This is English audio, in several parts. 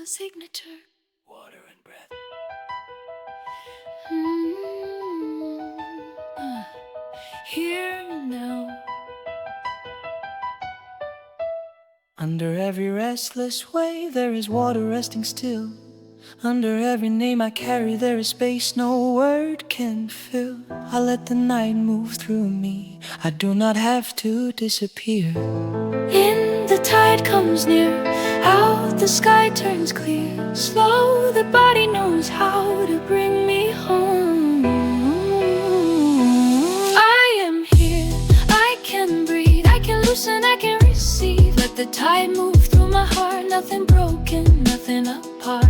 a signature. Water and breath. Here now. Under every restless wave there is water resting still. Under every name I carry there is space no word can fill. I let the night move through me, I do not have to disappear. In the tide comes near, out the sky turns clear. Slow the body knows how to bring me home. I am here, I can breathe, I can loosen, I can receive. Let the tide move through my heart, nothing broken, nothing apart.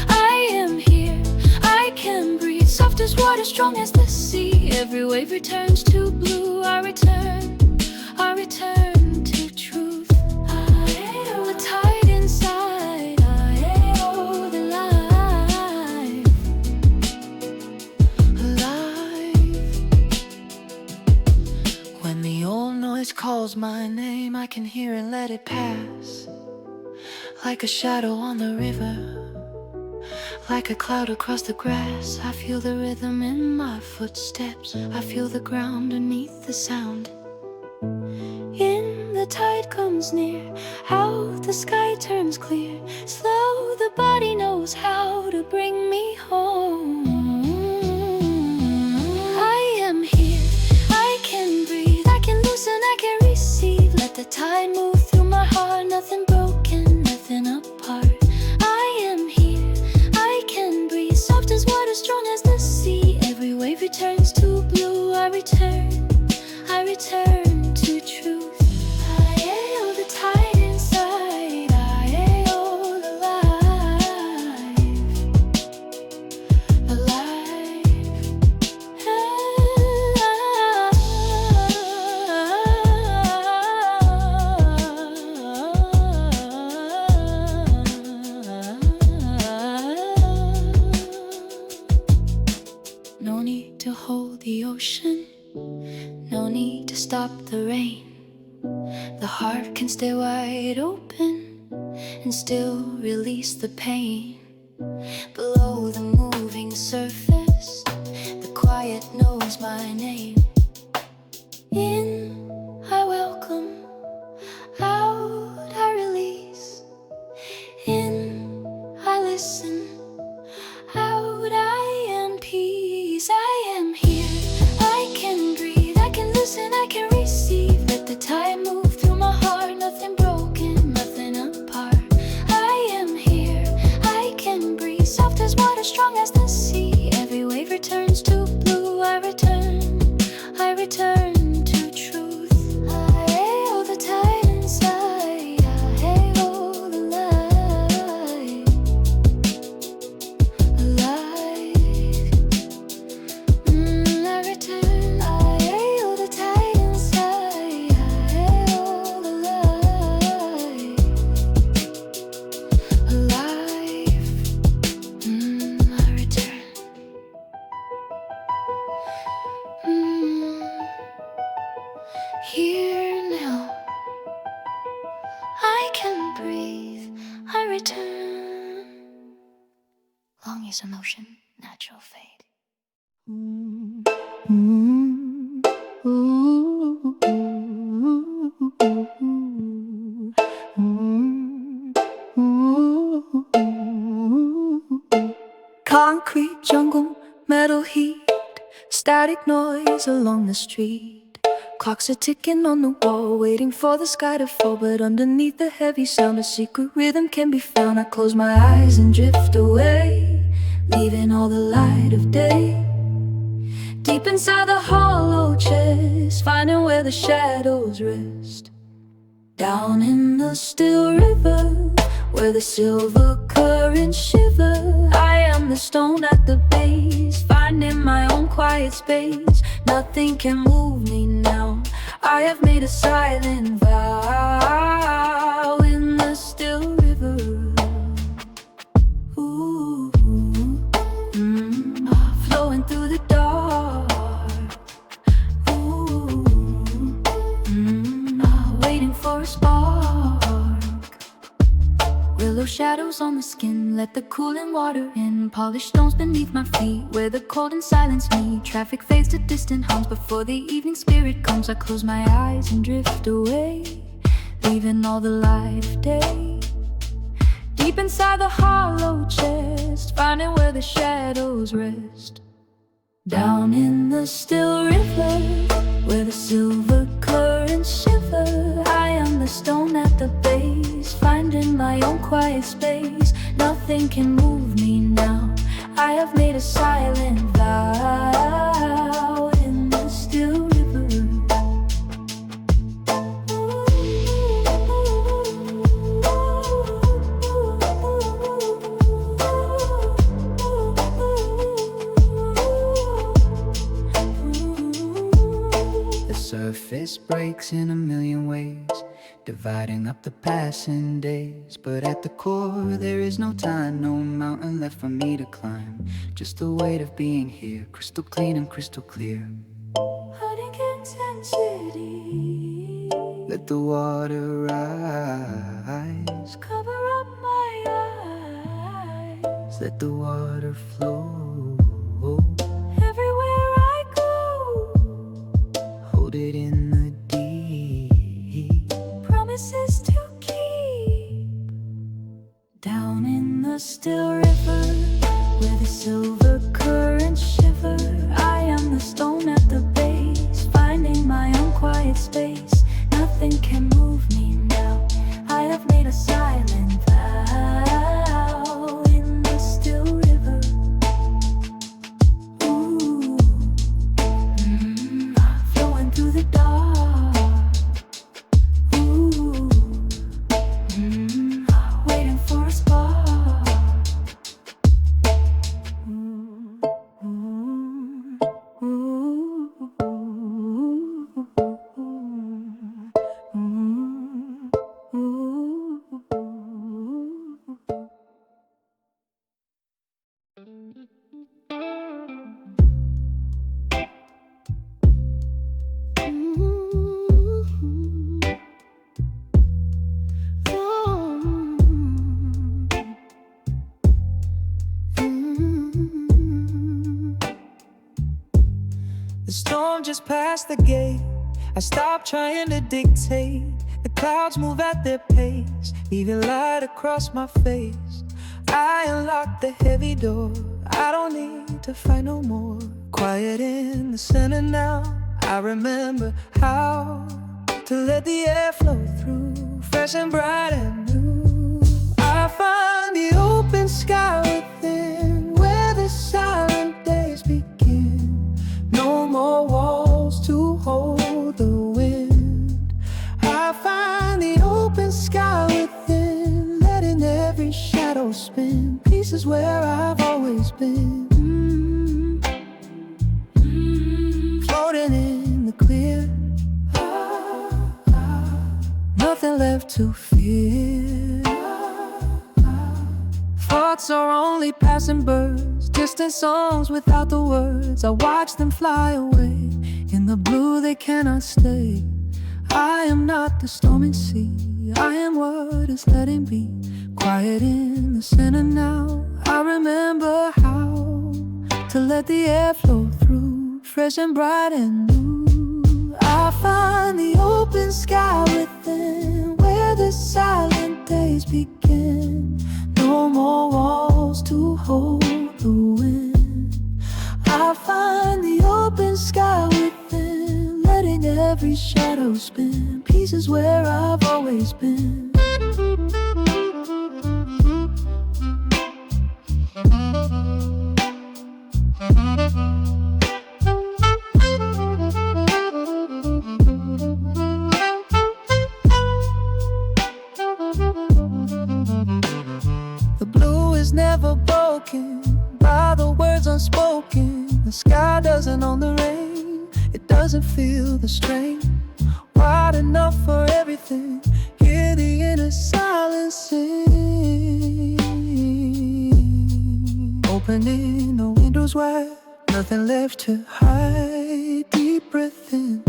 I am here, I can breathe, soft as water, strong as the sea. Every wave returns to blue, I return to truth. I am the tide inside, I am the life, alive. When the old noise calls my name, I can hear and let it pass. Like a shadow on the river, like a cloud across the grass. I feel the rhythm in my footsteps, I feel the ground beneath the sound. In the tide comes near, out the sky turns clear. Slow the body knows how to bring me home. I am here, I can breathe, I can loosen, I can receive. Let the tide move through my heart, nothing broken, nothing apart. I am here, I can breathe, soft as water, strong as the sea. Every wave returns to blue, I return to truth. I am the tide inside, I am alive. No need to hold the ocean, no need to stop the rain. The heart can stay wide open and still release the pain. Below the moving surface, the quiet knows my name. In, I welcome, out, I release. In, I listen, out, I am peace. I am here, I can breathe, I can listen, I can receive. Let the tide move through my heart, nothing broken, nothing apart. I am here, I can breathe, soft as water, strong as the sea. Every wave returns to blue, I return to truth. I am the tide inside, I am alive, alive. I return, I am the tide inside, I am alive, alive. I return. Here now, I can breathe, I return. Long is emotion, natural fade. Concrete jungle, metal heat, static noise along the street. Clocks are ticking on the wall, waiting for the sky to fall. But underneath the heavy sound, a secret rhythm can be found. I close my eyes and drift away, leaving all the light of day. Deep inside the hollow chest, finding where the shadows rest. Down in the still river, where the silver currents shiver. I am the stone at the base, finding my own quiet space. Nothing can move me now, I have made a silent vow in the still river. Ooh, flowing through the dark. Ooh, waiting for a spark. Willow shadows on the skin, let the cooling water in. Polished stones beneath my feet, where the cold and silence meet. Traffic fades to distant hums before the evening spirit comes. I close my eyes and drift away, leaving all the light of day deep inside the hollow chest, finding where the shadows rest. Down in the still river, where the silver currents shiver, I am the stone at the base, finding my own quiet space. Nothing can move me now, I have made a silent vow in the still river. The surface breaks in a million ways, dividing up the passing days. But at the core there is no time, no mountain left for me to climb. Just the weight of being here, crystal clean and crystal clear. Hunting intensity, Let the water rise, cover up my eyes. let the water flow. Everywhere I go, Hold it in the deep. promises to keep. Down in the still river, where the silver currents shiver, I am the stone at the base, finding my own quiet space. Nothing can move me now, I have made a silent vow in the still river. Ooh, flowing through the dark. Ooh, waiting for a spark. The storm just passed the gate, I stopped trying to dictate. The clouds move at their pace, leaving light across my face. I unlocked the heavy door, I don't need to fight no more. Quiet in the center now, I remember how to let the air flow through, fresh and bright and new. I find the open sky within, where the silent days begin. No more walls to hold the wind. I find the open sky within, letting every shadow spin. Peace is where I've always been. Floating in the clear, nothing left to fear. Thoughts are only passing birds, distant songs without the words. I watch them fly away, in the blue they cannot stay. I am not the storming sea, I am what is letting be. Quiet in the center now, I remember how to let the air flow through, fresh and bright and new. I find the open sky within, where the silent days begin. No more walls to hold the wind. I find the open sky within, letting every shadow spin. Peace is where I've always been. The blue is never broken by the words unspoken. The sky doesn't own the rain, it doesn't feel the strain. Wide enough for everything, hear the inner silence sing. Opening the windows wide, nothing left to hide. Deep breath in,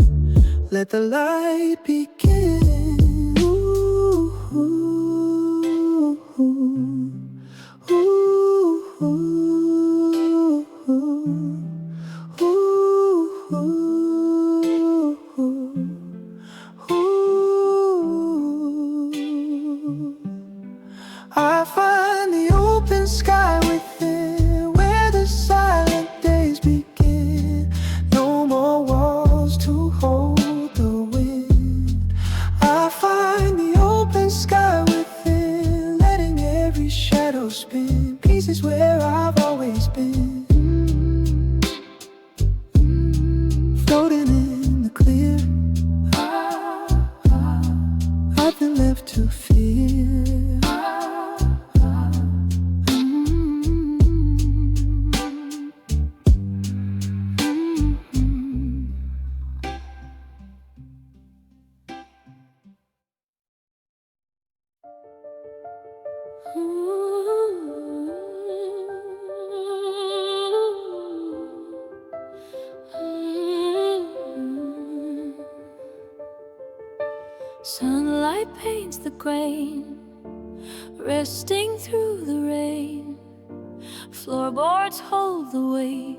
let the light begin. Ooh, ooh, ooh. I find the open sky within, where the silent days begin. No more walls to hold the wind. I find the open sky within, letting every shadow spin. Peace is where I've always been. Floating in the clear, nothing left to fear. Sunlight paints the grain, resting through the rain. Floorboards hold the weight,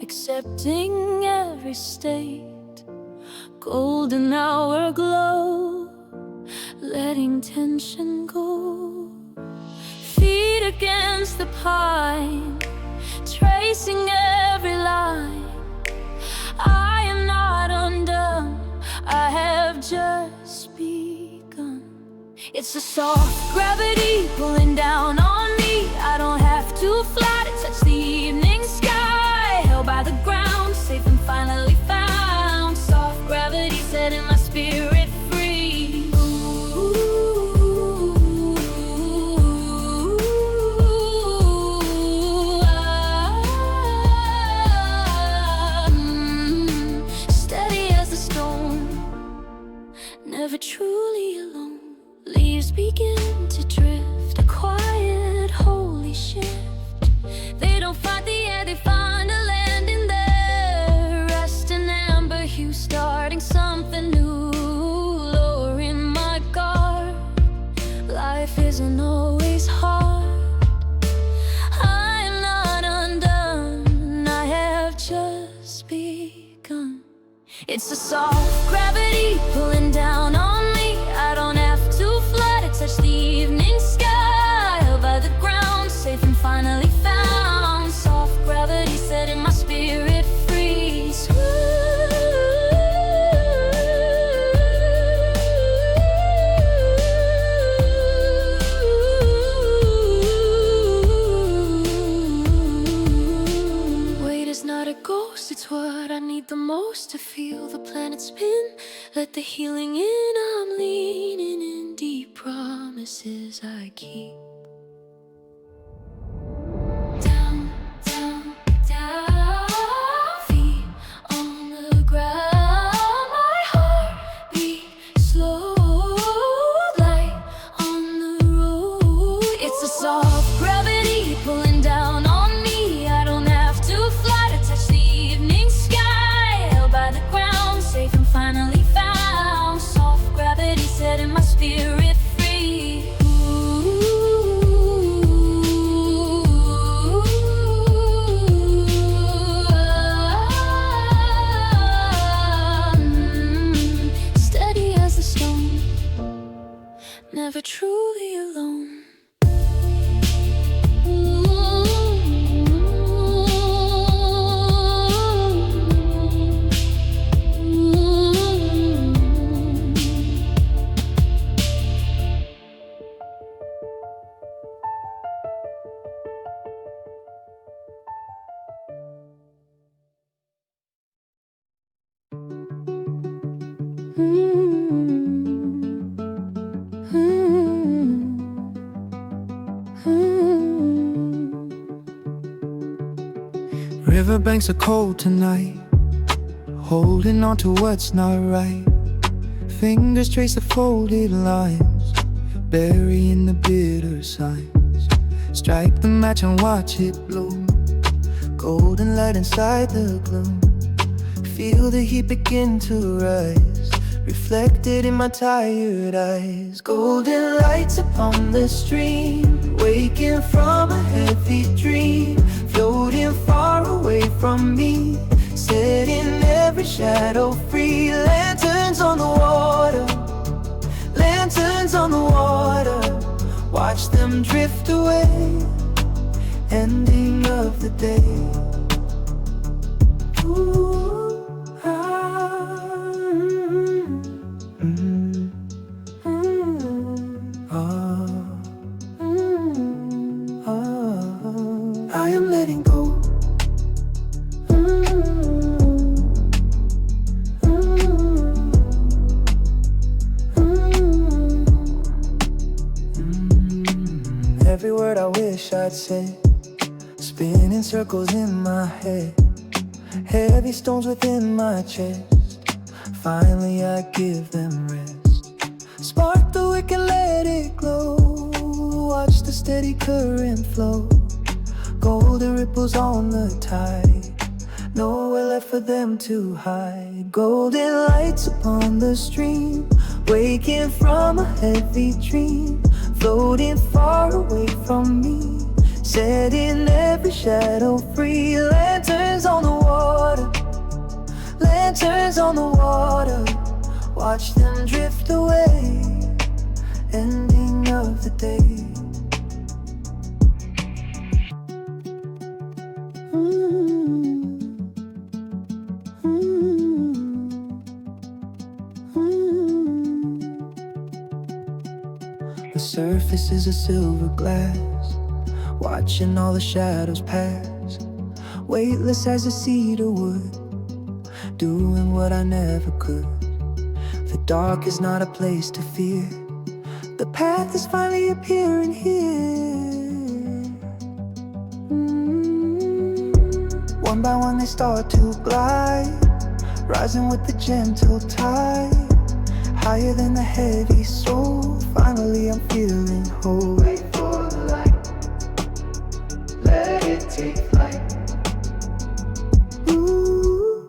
accepting every state. Golden hour glow, letting tension go. Feet against the pine, tracing every line. I am not undone, I have just begun. It's a soft gravity pulling down on me. I don't have to fly to touch the evening sky. Held by the ground, safe and finally found. Soft gravity setting my spirit free. Steady as a stone, never truly alone. Leaves begin to drift, a quiet, holy shift. They don't fight the air, they find a landing there. Rest in amber hue, starting something new. Lowering my guard, life isn't always hard. I'm not undone, I have just begun. It's a soft gravity pulling down on me. I don't have to fly to touch the evening sky. Held by the ground, safe and finally found. Soft gravity setting my spirit free. Weight is not a ghost, it's what I need the most to feel the planet spin. Let the healing in, I'm leaning in. Deep promises I keep. Down, down, down. Feet on the ground. My heart beat slow. Light on the road. It's a soft gravity pulling down on me. I don't have to fly to touch the evening sky. Held by the ground, safe and finally found. Soft gravity setting my spirit free. Steady as a stone, never truly alone. Riverbanks are cold tonight, holding on to what's not right. Fingers trace the folded lines, burying the bitter signs. Strike the match and watch it bloom, golden light inside the gloom. Feel the heat begin to rise, reflected in my tired eyes. Golden lights upon the stream, waking from a heavy dream. Floating far away from me, setting every shadow free. Lanterns on the water, lanterns on the water. Watch watch them drift away. Ending of the day. Ooh, I am letting go. Every word I wish I'd say, spinning circles in my head, heavy stones within my chest. Finally I give them rest. Spark the wick and let it glow. Watch the steady current flow. Golden ripples on the tide, nowhere left for them to hide. Golden lights upon the stream, waking from a heavy dream, floating far away from me, setting every shadow free. Lanterns on the water, lanterns on the water, watch them drift away. Ending of the day. The surface is a silver glass, watching all the shadows pass. Weightless as a cedar wood, doing what I never could. The dark is not a place to fear. The path is finally appearing here. One by one they start to glide, rising with the gentle tide, higher than the heavy soul. Finally I'm feeling whole. Wait for the light, let it take flight. Ooh,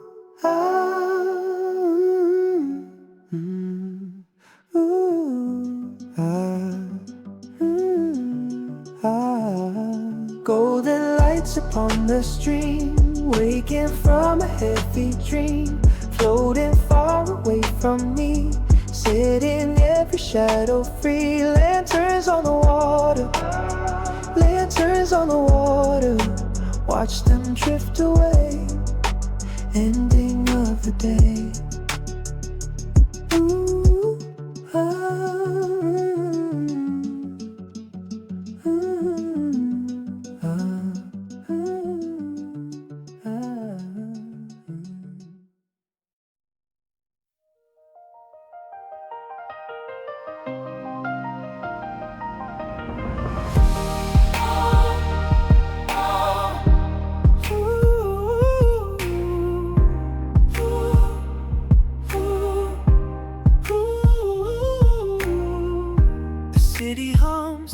golden lights upon the stream, waking from a heavy dream, floating far away from me, setting every shadow free. Lanterns on the water, lanterns on the water, watch them drift away. Ending of the day. Ooh,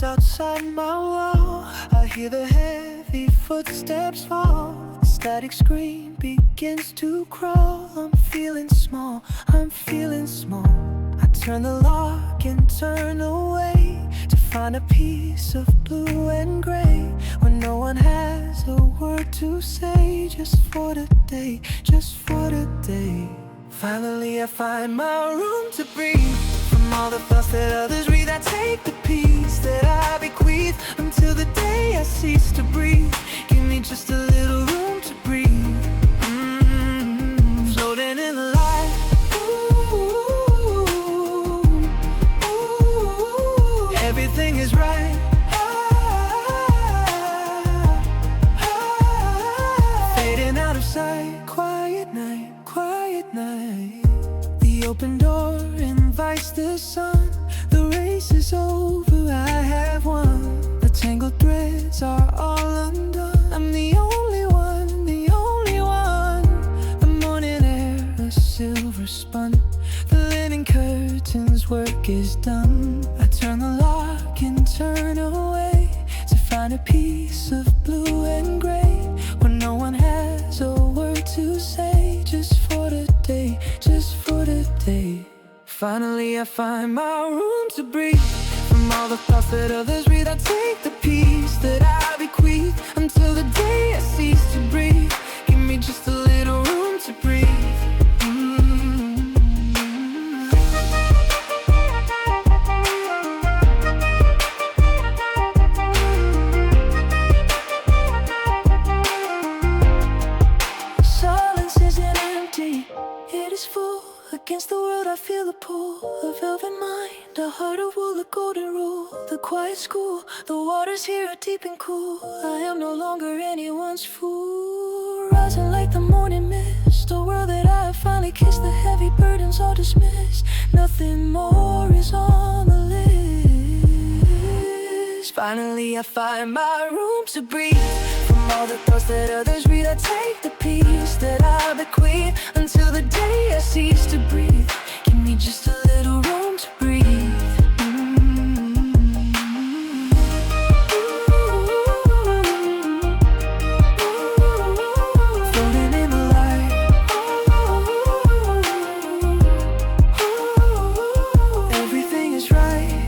outside my wall, I hear the heavy footsteps fall. The static scream begins to crawl. I'm feeling small, I'm feeling small. I turn the lock and turn away to find a piece of blue and gray, when no one has a word to say. Just for today, just for today. Finally I find my room to breathe. From all the thoughts that others breathe, I take the peace that I bequeath until the day I cease to breathe. Give me just a little room to breathe. Floating in the light. Everything is right. Fading out of sight. Quiet night, quiet night. The open door invites the sun. The race is over, I have won. The tangled threads are all undone. I'm the only one, the only one. The morning air, a silver spun. The linen curtains, work is done. I turn the lock and turn away to find a piece of blue and gray, when no one has a word to say. Just for today, just for today. Finally I find my room to breathe. From all the thoughts that others breathe, I take the peace that I bequeath until the day I cease to breathe. Give me just a little room to breathe. The heart of wool, the golden rule, the quiet school. The waters here are deep and cool. I am no longer anyone's fool. Rising like the morning mist, a world that I have finally kissed. The heavy burdens all dismissed. Nothing more is on the list. Finally I find my room to breathe. From all the thoughts that others read, I take the peace that I bequeath. Until the day I cease to breathe, give me just a little room to breathe. Floating in the light, everything is right.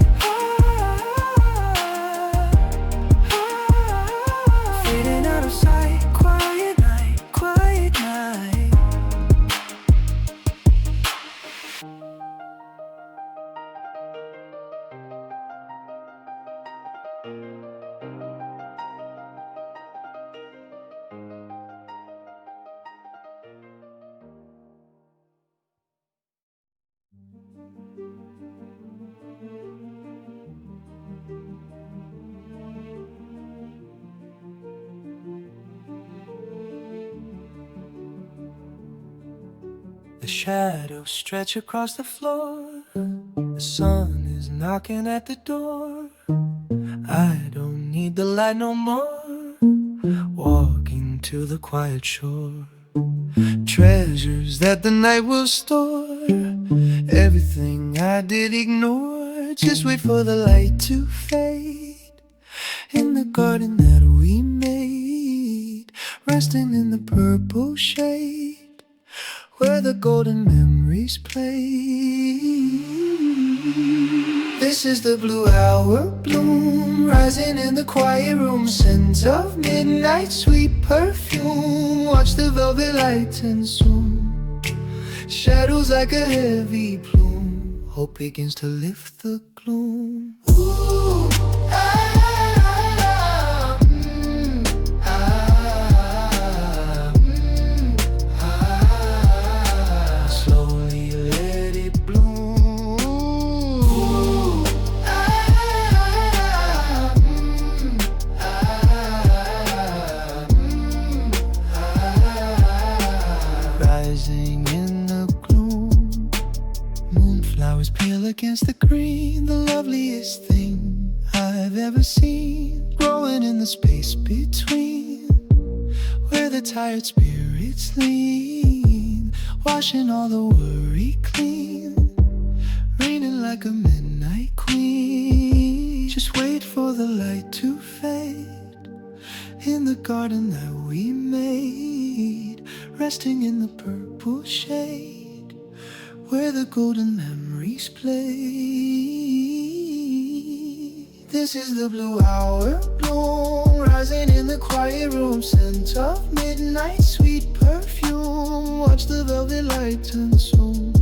Fading out of sight, quiet night, quiet night. The shadows stretch across the floor. The sun is knocking at the door. I don't need the light no more. Walking to the quiet shore. Treasures that the night will store. Everything I did ignore. Just wait for the light to fade. In the garden that we made, resting in the purple shade, where the golden memories play. This is the blue hour bloom, rising in the quiet room. Scent of midnight, sweet perfume. Watch the velvet light consume. Shadows like a heavy plume. Hope begins to lift the gloom. Ooh, slowly let it bloom. Rising in the gloom, moonflowers pale against the green. The loveliest thing I've ever seen, growing in the space between, where the tired spirits lean, washing all the worry clean, reigning like a midnight queen. Just wait for the light to fade. In the garden that we made, resting in the purple shade, where the golden memories play. This is the blue hour bloom, rising in the quiet room. Scent of midnight, sweet perfume. Watch the velvet light consume.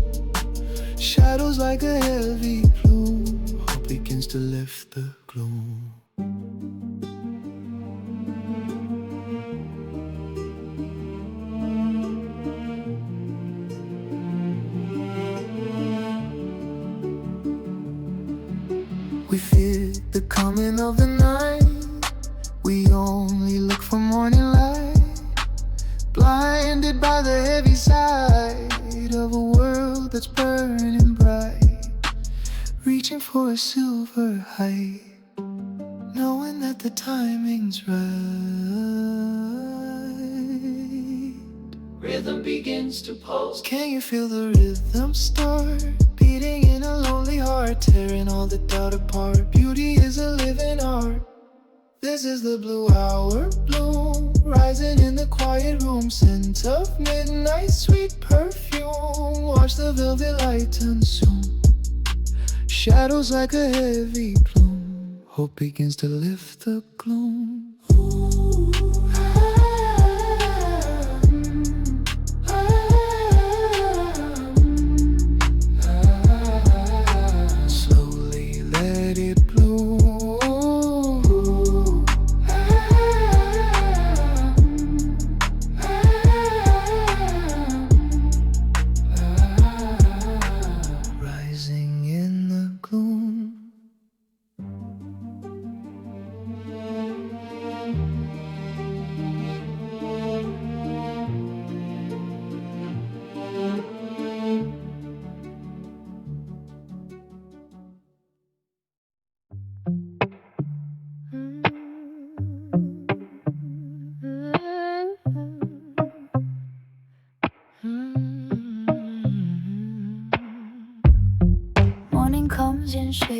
Shadows like a heavy plume. Hope begins to lift the gloom. We fear the coming of the night. We only look for morning light, blinded by the heavy sight of a world that's burning bright, reaching for a silver height, knowing that the timing's right. Rhythm begins to pulse. Can you feel the rhythm start? Beating in a lonely heart, tearing all the doubt apart. Beauty is a living art. This is the blue hour bloom, rising in the quiet room. Scent of midnight, sweet perfume. Watch the velvet light consume. Shadows like a heavy plume. Hope begins to lift the gloom. Slowly let it bloom. Rising in the gloom.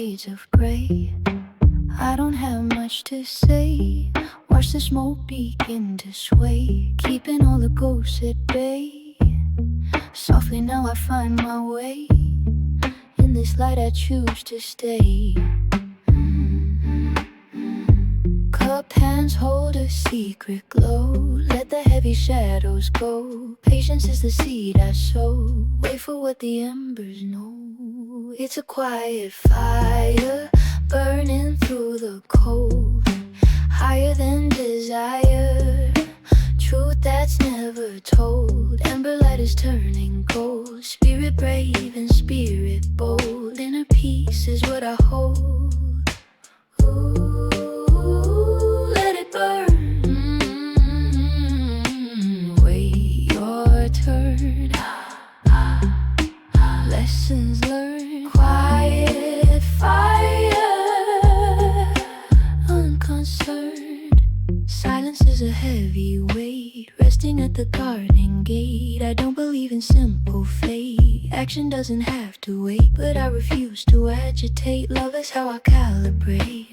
shades of gray. I don't have much to say. Watch the smoke begin to sway, keeping all the ghosts at bay. Softly now I find my way. In this light I choose to stay. Cup hands hold a secret glow. Let the heavy shadows go. Patience is the seed I sow. Wait for what the embers know. It's a quiet fire burning through the cold, higher than desire, truth that's never told. Ember light is turning gold. Spirit brave and spirit bold. Inner peace is what I hold. Ooh, let it burn. Wait your turn. Lessons learned. Quiet fire, unconcerned. Silence is a heavy weight, resting at the garden gate. I don't believe in simple fate. Action doesn't have to wait, but I refuse to agitate. Love is how I calibrate.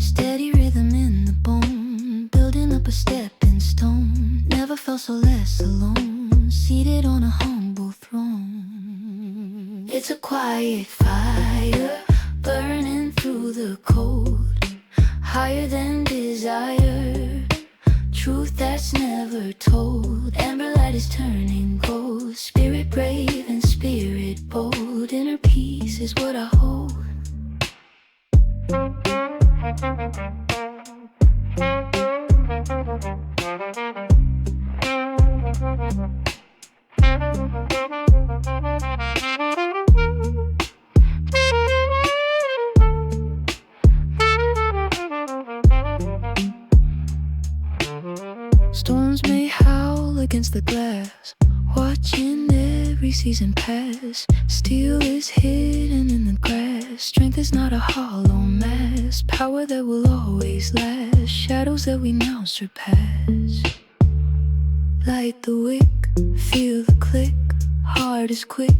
Steady rhythm in the bone, building up a stepping stone. Never felt so less alone, seated on a humble throne. It's a quiet fire burning through the cold, higher than desire, truth that's never told. Amber light is turning gold. Spirit brave and spirit bold. Inner peace is what I hold. Storms may howl against the glass, watching every season pass. Steel is hidden in the grass. Strength is not a hollow mass. Power that will always last. Shadows that we now surpass. Light the wick, feel the click. Heart is quick,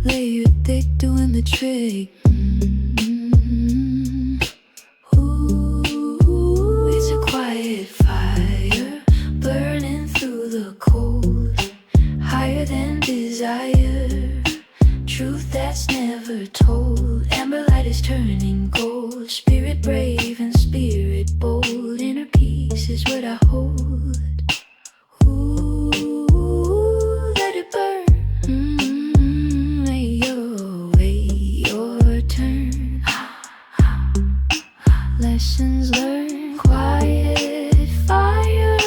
layer thick, doing the trick. Ooh, it's a quiet fire burning through the cold, higher than desire, truth that's never told. Amber light is turning gold. Spirit brave and spirit bold. Inner peace is what I hold. Ooh, let it burn. Wait your turn. Lessons learned. Quiet fire,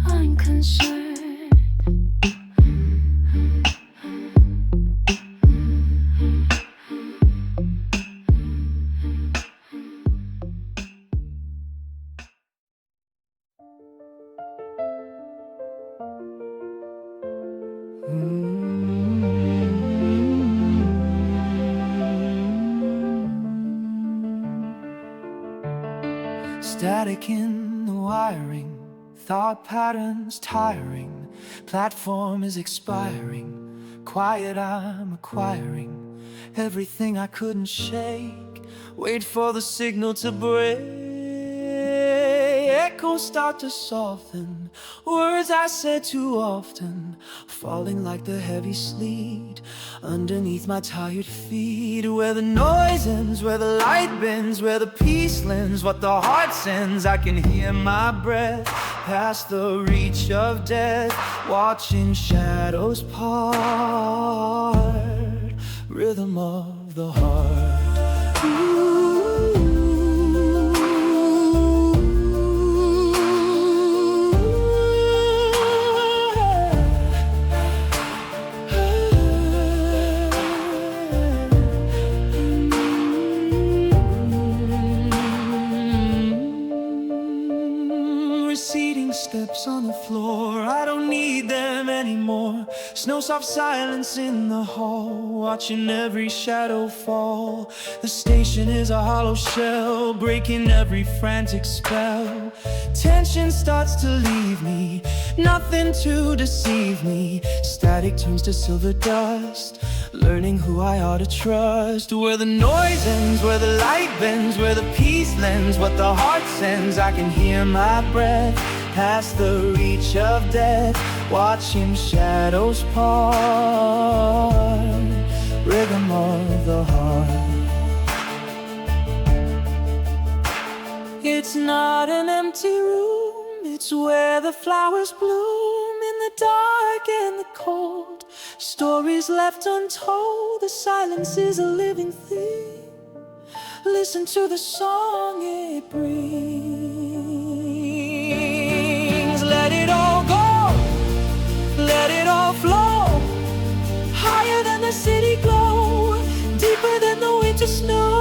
unconcerned. Static in the wiring, thought patterns tiring, platform is expiring, quiet I'm acquiring, everything I couldn't shake, wait for the signal to break, echoes start to soften, words I said too often, falling like the heavy sleet, underneath my tired feet, where the noise ends, where the light bends, where the peace lends, what the heart sends, I can hear my breath, past the reach of death, watching shadows part, rhythm of the heart. Ooh. Steps on the floor, I don't need them anymore. Snow soft silence in the hall, watching every shadow fall. The station is a hollow shell, breaking every frantic spell. Tension starts to leave me, nothing to deceive me. Static turns to silver dust, learning who I ought to trust. Where the noise ends, where the light bends, where the peace lends what the heart sends. I can hear my breath past the reach of death, watching shadows part, rhythm of the heart. It's not an empty room, it's where the flowers bloom in the dark and the cold. Stories left untold, the silence is a living thing. Listen to the song it brings. Let it all go, let it all flow, higher than the city glow, deeper than the winter snow.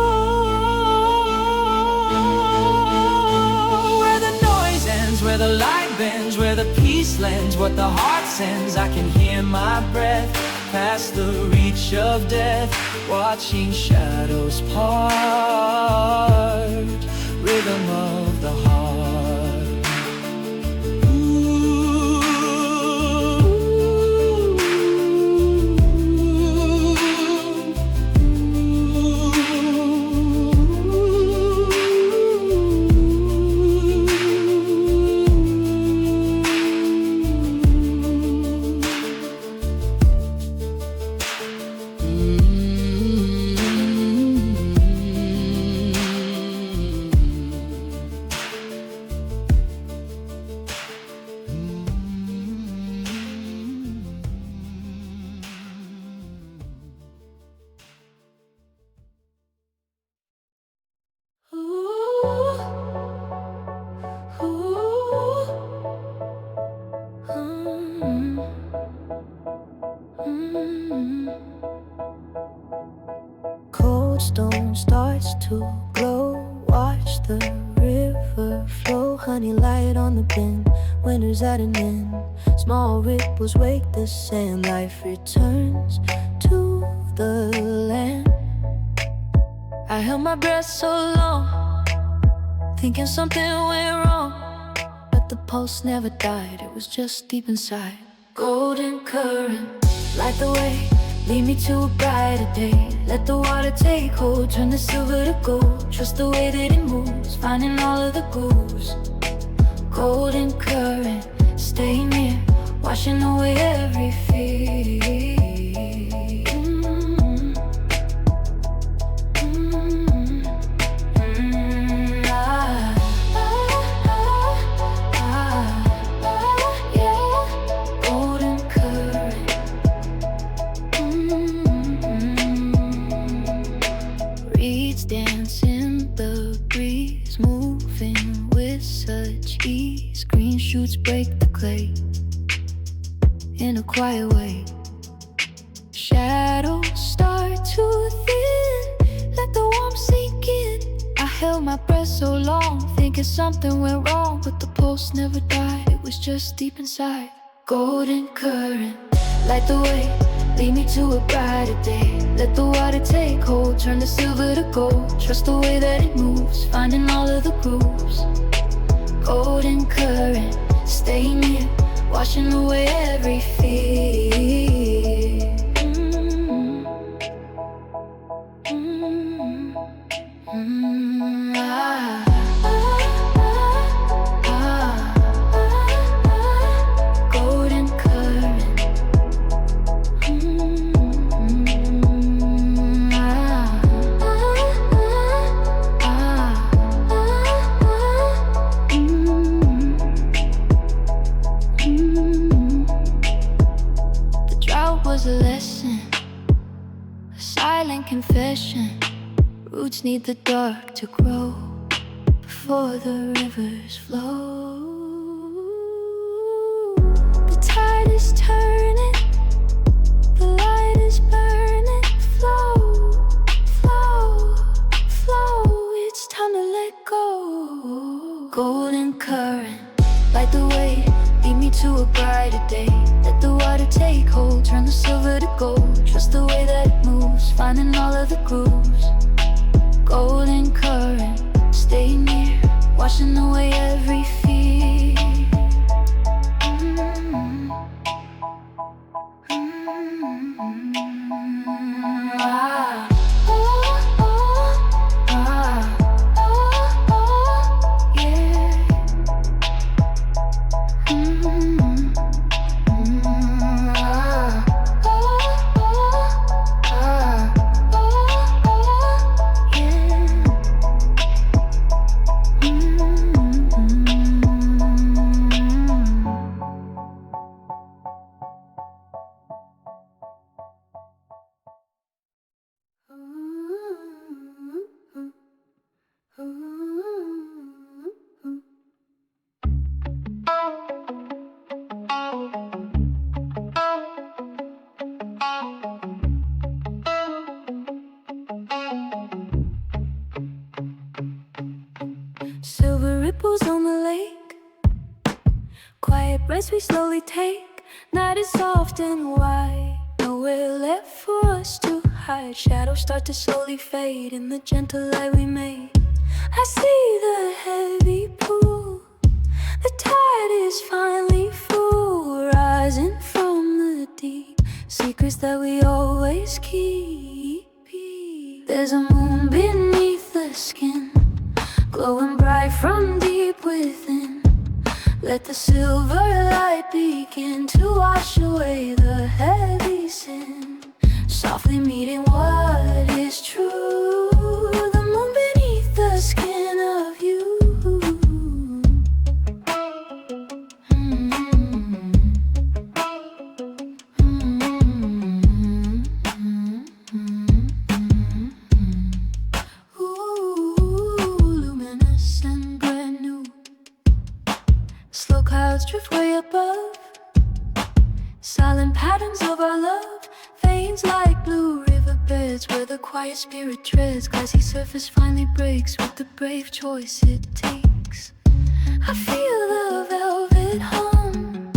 Where the light bends, where the peace lends what the heart sends. I can hear my breath past the reach of death, watching shadows part, rhythm of the heart. Ooh. Cold stone starts to glow, watch the river flow, honey light on the bend, winter's at an end, small ripples wake the sand, life returns to the land. I held my breath so long, thinking something went wrong, but the pulse never died, it was just deep inside. Golden current, light the way, lead me to a brighter day. Let the water take hold, turn the silver to gold. Trust the way that it moves, finding all of the grooves. Golden current, stay near, washing away every fear. Dance in the breeze, moving with such ease. Green shoots break the clay in a quiet way. Shadows start to thin, let the warmth sink in. I held my breath so long, thinking something went wrong, but the pulse never died, it was just deep inside. Golden current, light the way, lead me to a brighter day. Let the water take hold, turn the silver to gold. Trust the way that it moves, finding all of the grooves. Golden current, stay near, washing away every fear. Golden current. Was a lesson, a silent confession. Roots need the dark to grow before the rivers flow. The tide is turning, the light is burning. Flow, flow, flow, it's time to let go. Golden current, light the way, lead me to a brighter day. Let the water take hold, turn the silver to gold. Trust the way that it moves, finding all of the grooves. Golden current, stay near, washing away every fear. ripples on the lake. Quiet breaths we slowly take. Night is soft and wide, nowhere left for us to hide. Shadows start to slowly fade in the gentle light we made. I see the heavy pool, the tide is finally full, rising from the deep. Secrets that we always keep. There's a moon beneath the skin, glowing bright from deep within. Let the silver light begin to wash away the heavy sin, softly meeting what is true. The moon beneath the skin of you. Luminous and brand new. Slow clouds drift way above, silent patterns of our love. Veins like blue riverbeds where the quiet spirit treads. Glassy surface finally breaks with the brave choice it takes. I feel the velvet hum,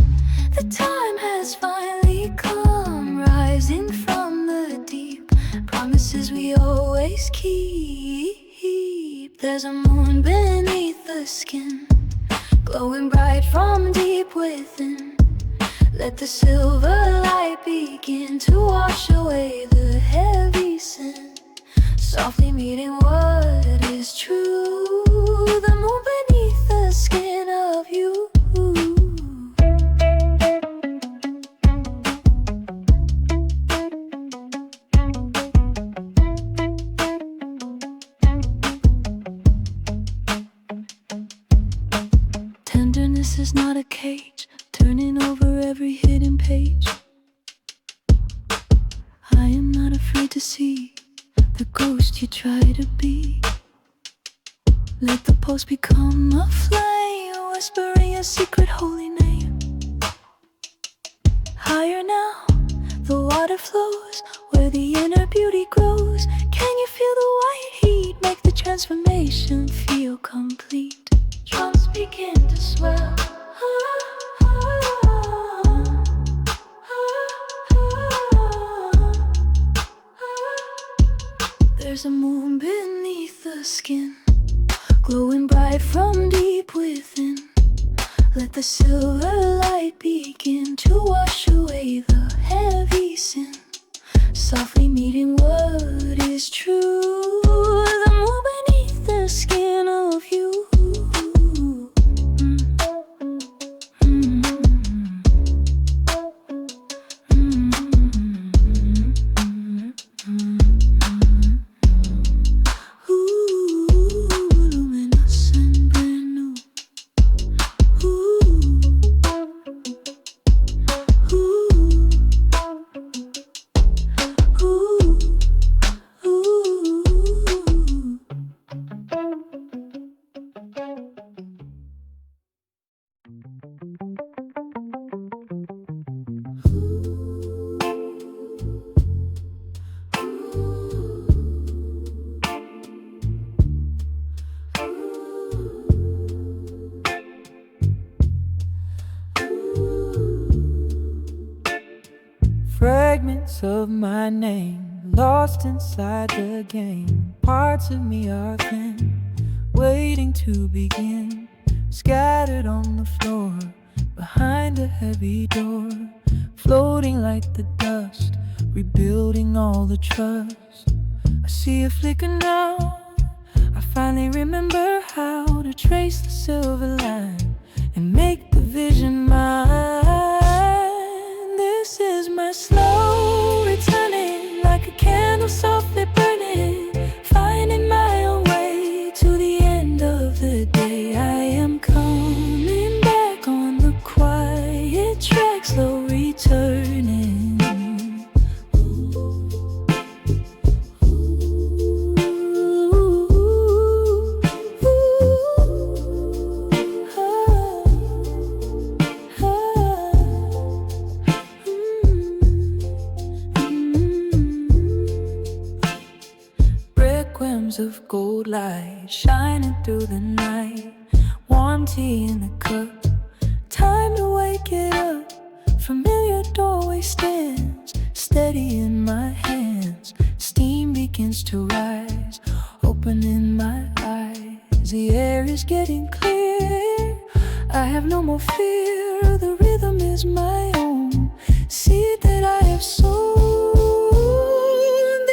the time has finally come, rising from the deep. Promises we always keep. There's a moon beneath the skin, glowing bright from deep within. Let the silver light begin to wash away the heavy sin, softly meeting what is true. The moon beneath the skin of you. Tenderness is not a cage, turning over every hidden page. I am not afraid to see the ghost you try to be. Let the pulse become a flame, whispering a secret holy name. Higher now, the water flows where the inner beauty grows. Can you feel the white heat make the transformation feel complete? Drums begin to swell. There's a moon beneath the skin, glowing bright from deep within. Let the silver light begin to wash away the heavy sin, softly meeting what is true. The moon beneath the skin of you. Fragments of my name, lost inside the game. Parts of me are thin, waiting to begin. Scattered on the floor, behind a heavy door. Floating like the dust, rebuilding all the trust. I see a flicker now, I finally remember how to trace the silver line and make the vision mine. This is my slow returning, like a candle softly burning, finding my own way to the end of the day. I am coming back on the quiet track, slow returning. Of gold light shining through the night, warm tea in a cup. Time to wake it up. Familiar doorway stands steady in my hands. Steam begins to rise, opening my eyes. The air is getting clear. I have no more fear. The rhythm is my own seed that I have sown.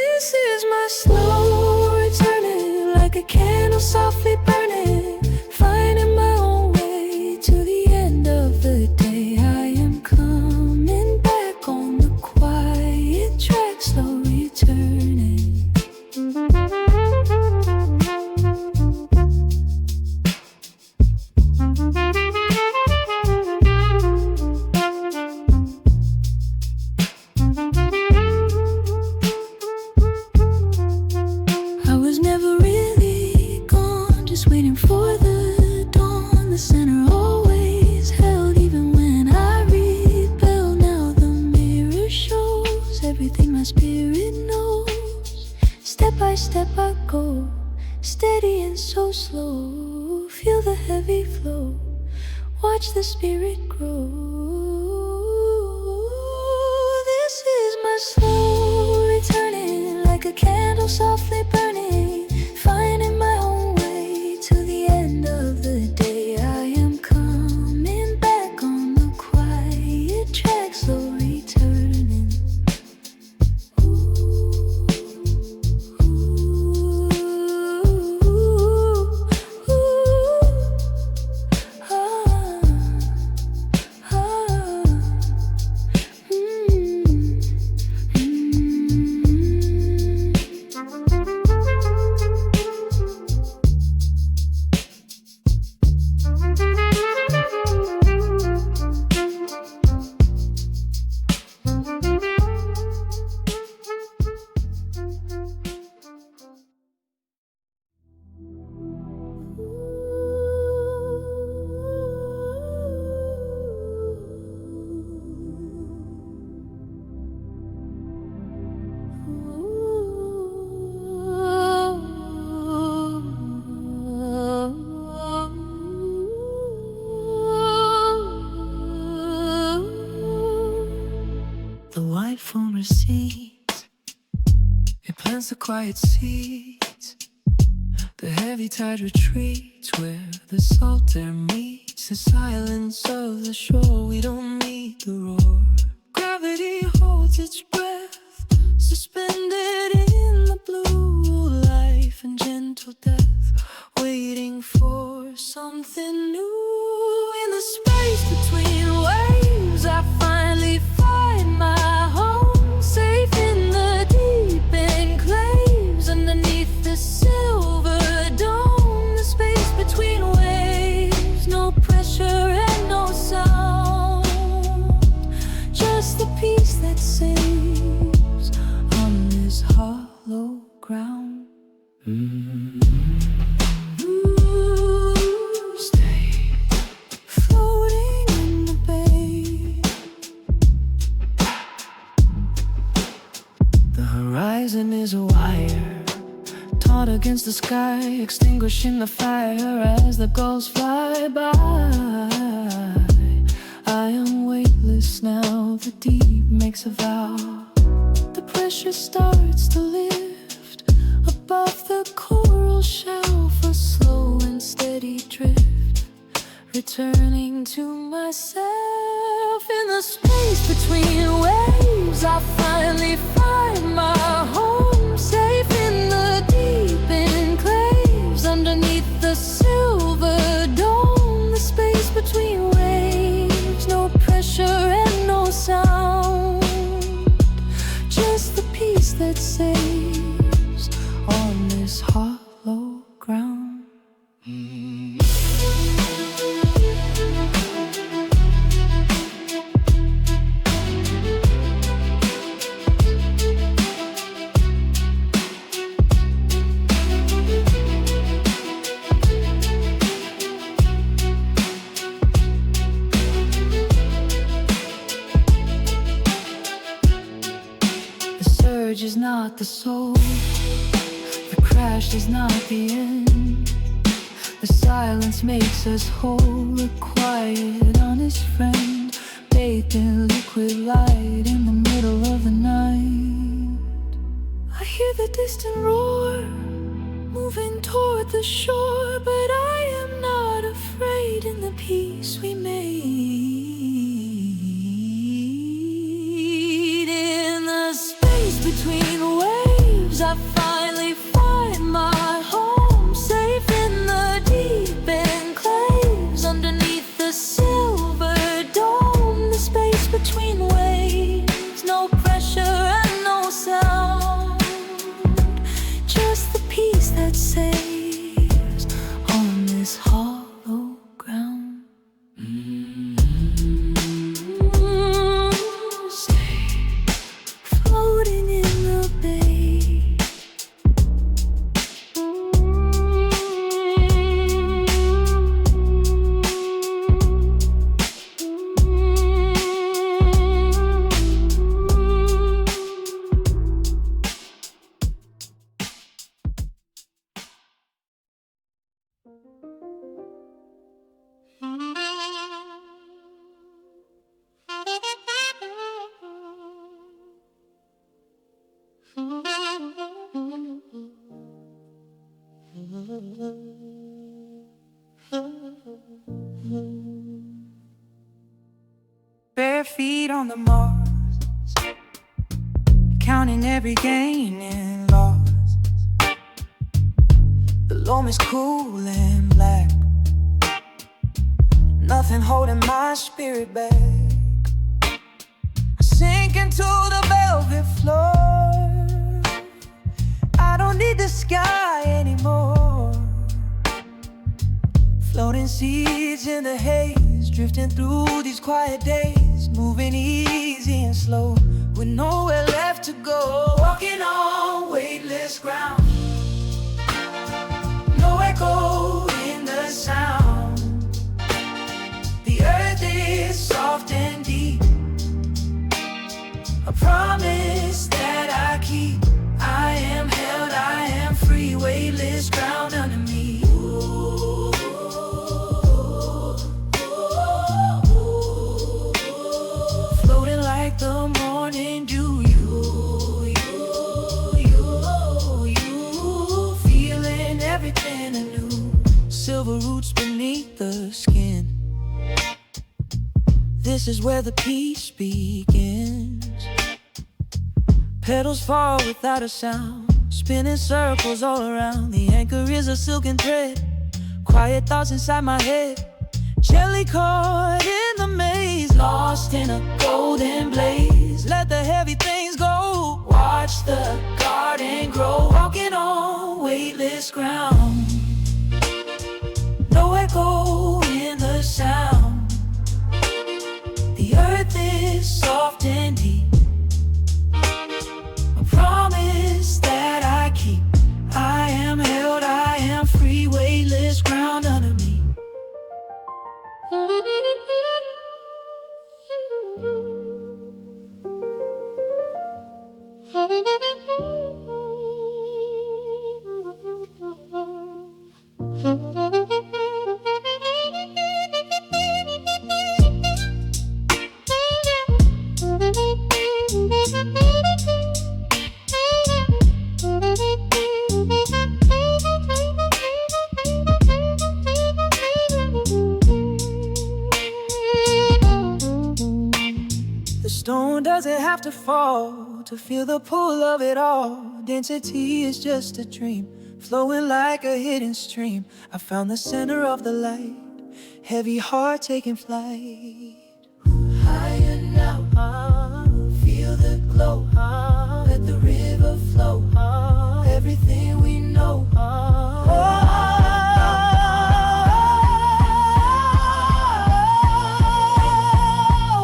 This is my slow returning, like a candle softly burning, finding my own way to the end of the day. I am coming back on the quiet track, slow returning. I was never really gone, just waiting for the dawn. The center always held, even when I rebelled. Now the mirror shows everything my spirit knows. Step by step I go, steady and so slow. Feel the heavy flow, watch the spirit grow. This is my slow returning, like a candle softly burning, finding my own way to the end of the day. I am coming back on the quiet track, slow returning. The white foam recedes, it plants the quiet seeds. The heavy tide retreats where the salt air meets the silence of the shore. We don't need the roar. Gravity holds its breath, suspended in the blue. Life and gentle death, waiting for something new. In the space between waves, I finally find my home, safe in the deep enclaves underneath the silver dome. The space between waves, no pressure and no sound, just the peace that saves on this hollow ground. Stay floating in the bay. The horizon is a wire, taut against the sky, extinguishing the fire as the gulls fly by. I am weightless now, the deep makes a vow. The pressure starts to lift above the coral shelf, a slow and steady drift, returning to myself. In the space between waves, I finally find my home, safe in the deep enclaves underneath the silver dome. The space between waves, no pressure and no sound, just the peace that saves on this hollow ground. The surge is not the soul, the crash is not the end. The The silence makes us whole, a quiet, honest friend, bathed in liquid light in the middle of the night. I hear the distant roar, moving toward the shore, but I am not afraid in the peace we made. In the space between waves, I finally find my home, safe in the deep enclaves, underneath the silver dome. The space between waves, no pressure and no sound, just the peace that saves on this hollow ground. Stay floating in the bay. Bare feet on the Mars, counting every gain and loss. The loam is cool and black, nothing holding my spirit back. I sink into the velvet floor, I don't need the sky anymore. Floating seeds in the haze, drifting through these quiet days, moving easy and slow, with nowhere left to go. Walking on weightless ground, no echo in the sound. The earth is soft and deep, a promise that I keep. I am held, I am free, weightless ground under me. Floating like the morning dew, you feeling everything anew. Silver roots beneath the skin, this is where the peace begins. Petals fall without a sound, spinning circles all around. The anchor is a silken thread, quiet thoughts inside my head, gently caught in the maze, lost in a golden blaze. Let the heavy things go, watch the garden grow. Walking on weightless ground, no echo in the sound. The earth is soft and deep, a promise that I keep. I am held, I am free, weightless ground under me. The stone doesn't have to fall to feel the pull of it all. Density is just a dream, flowing like a hidden stream. I found the center of the light, heavy heart taking flight. Higher now, feel the glow, let the river flow, everything we know.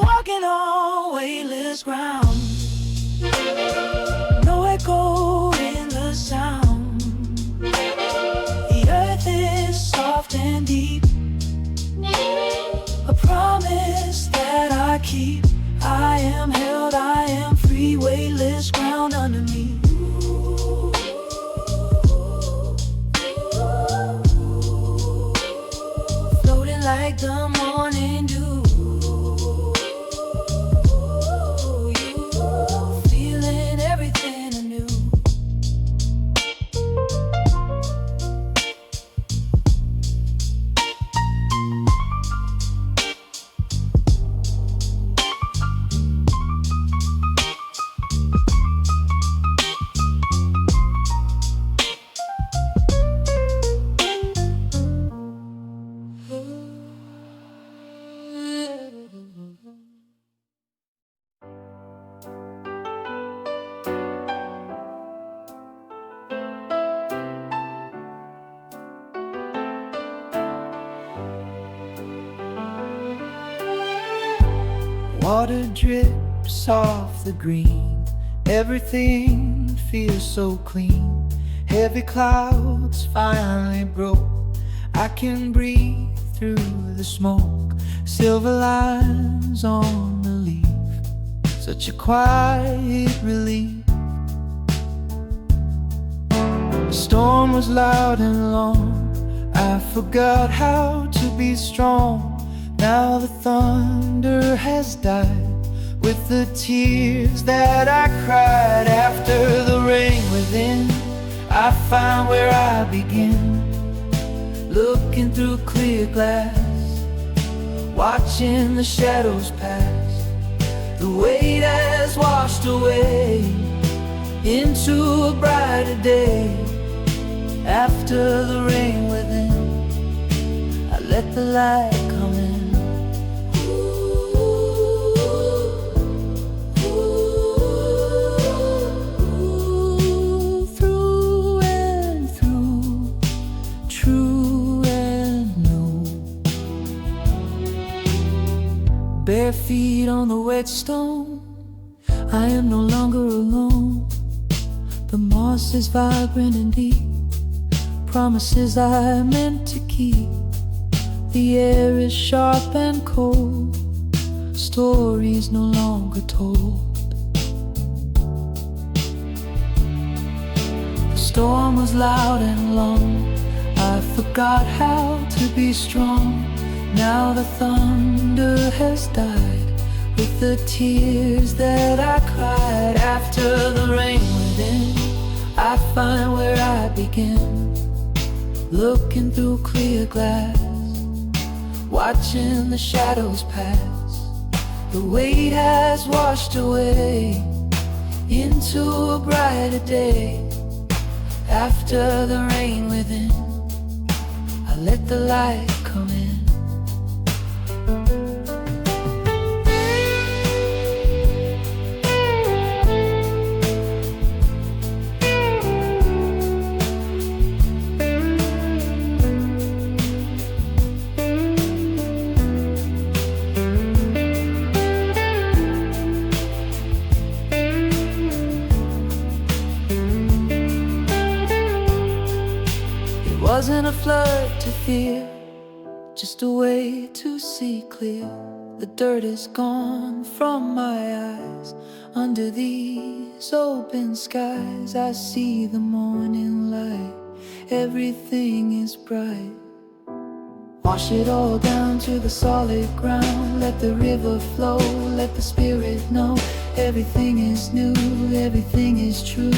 Walking on weightless ground, no echo in the sound. The earth is soft and deep, a promise that I keep. I am held, I am free, weightless ground under me. like the morning dew. You feeling everything anew. Water drips off the green, everything feels so clean. Heavy clouds finally broke, I can breathe through the smoke. Silver lines on the leaf, such a quiet relief. The storm was loud and long, I forgot how to be strong. Now the thunder has died with the tears that I cried. After the rain within, I find where I begin. Looking through clear glass, watching the shadows pass. The weight has washed away into a brighter day. After the rain within, I let the light come in. Bare feet on the wet stone, I am no longer alone. The moss is vibrant and deep, promises I meant to keep. The air is sharp and cold, stories no longer told. The storm was loud and long, I forgot how to be strong. Now the thunder has died with the tears that I cried. After the rain within, I find where I begin. Looking through clear glass, watching the shadows pass. The weight has washed away into a brighter day. After the rain within, I let the light come in. Wasn't a flood to fear, just a way to see clear. The dirt is gone from my eyes. Under these open skies, I see the morning light. Everything is bright. Wash it all down to the solid ground. Let the river flow, let the spirit know. Everything is new, everything is true.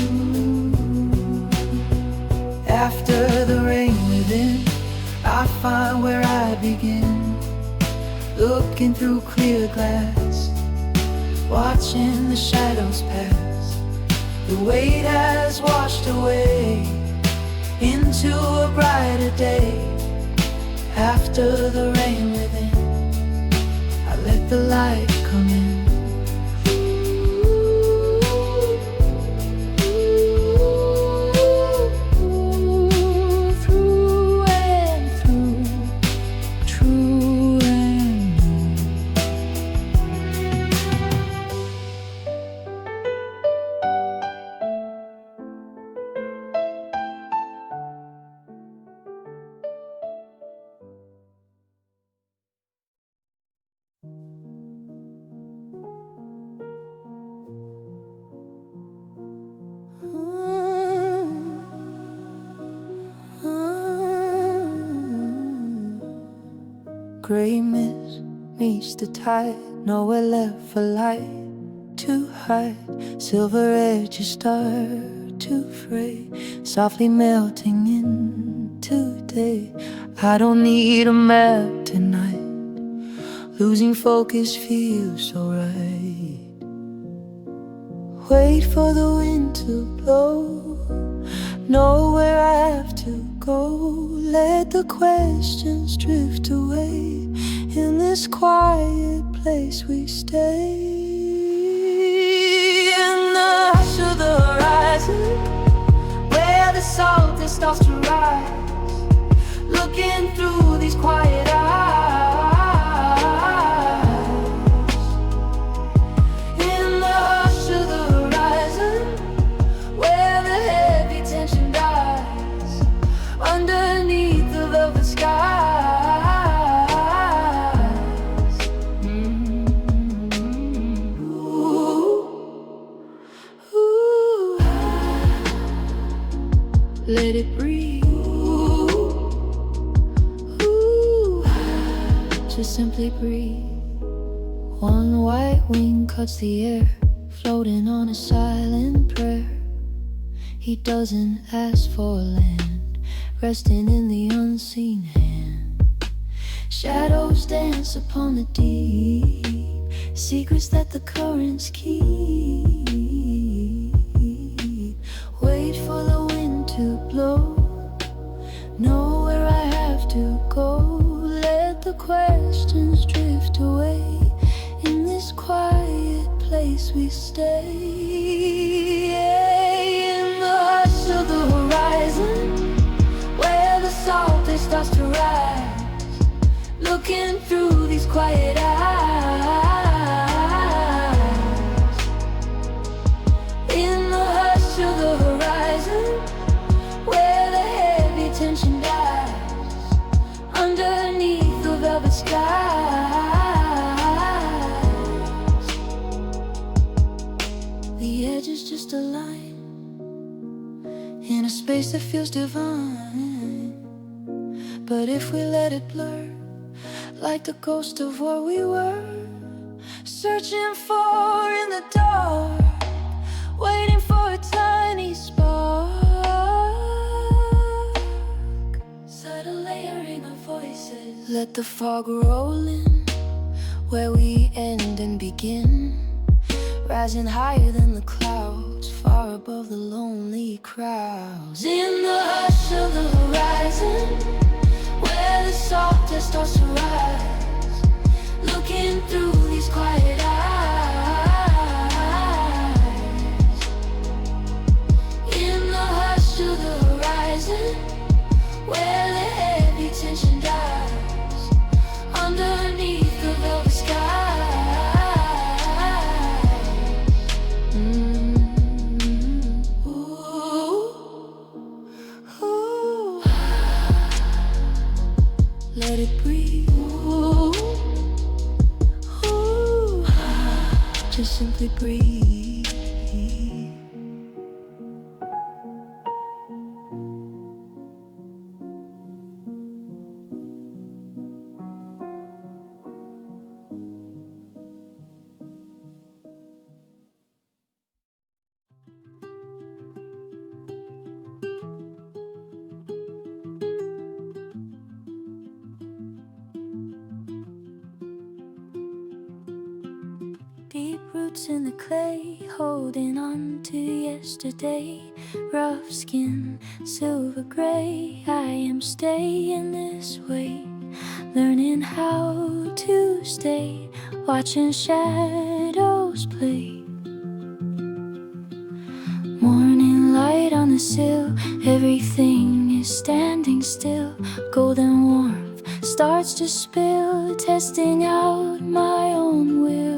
After the rain within, I find where I begin. Looking through clear glass, watching the shadows pass. The weight has washed away into a brighter day. After the rain within, I let the light come in. Gray mist meets the tide, nowhere left for light to hide. Silver edges start to fray, softly melting into day. I don't need a map tonight, losing focus feels so right. Wait for the wind to blow, know where I have to go. Let the questions drift away, in this quiet place we stay. In the hush of the horizon, where the salt that starts to rise, looking through these quiet eyes. In the hush of the horizon, where the heavy tension dies, underneath the velvet skies. Let it breathe. Just simply breathe. One white wing cuts the air, floating on a silent prayer. He doesn't ask for land, resting in the unseen hand. Shadows dance upon the deep, secrets that the currents keep. Wait for the wind to blow, know where I have to go. Let the questions drift away, in this quiet place we stay. In the hush of the horizon, where the salt it starts to rise, looking through these quiet eyes. In the hush of the horizon, where the heavy tension dies, underneath the velvet skies. The edge is just a line, in a space that feels divine. But if we let it blur, like the ghost of what we were, searching for in the dark, waiting for a tiny spark. Subtle layering of voices, let the fog roll in, where we end and begin, rising higher than the clouds, far above the lonely crowds. In the hush of the horizon, where the salt just starts to rise, looking through these quiet eyes. In the hush of the horizon, where the heavy tension dies, underneath the velvet skies. Let it breathe. Just simply breathe. Deep roots in the clay, holding on to yesterday. Rough skin, silver gray, I am staying this way, learning how to stay, watching shadows play. Morning light on the sill, everything is standing still. Golden warmth starts to spill, testing out my own will.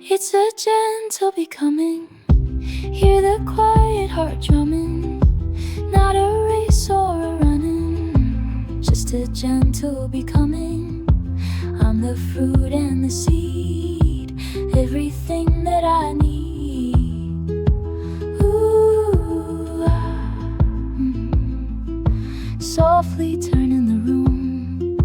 It's a gentle becoming, hear the quiet heart drumming. Not a race or a running, just a gentle becoming. I'm the fruit and the seed, everything that I need. Ooh, softly turning the room,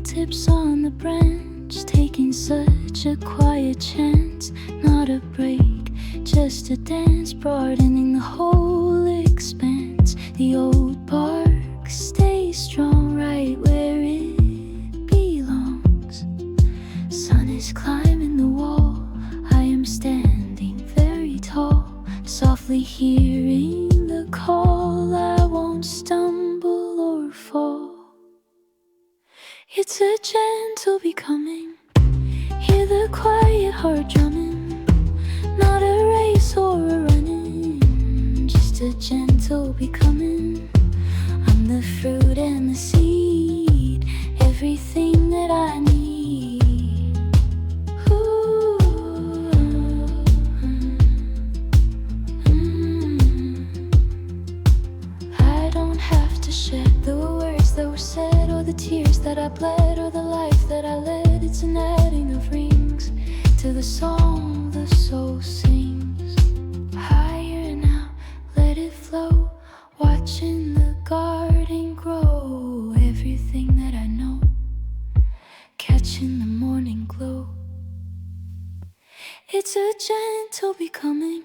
tips on the branch, taking such a quiet chance. Not a break, just a dance, broadening the whole expanse. The old bark stays strong right where it belongs. Sun is climbing the wall, I am standing very tall, softly hearing the call. I won't stumble or fall. It's a gentle becoming, hear the quiet heart drumming. Not a race or a running, just a gentle becoming. I'm the fruit and the seed, everything that I need. Ooh, I don't have to shed the words that were said, or the tears that I bled, or the life that I led. It's an adding of rings to the song the soul sings. Higher now, let it flow, watching the garden grow. Everything that I know, catching the morning glow. It's a gentle becoming,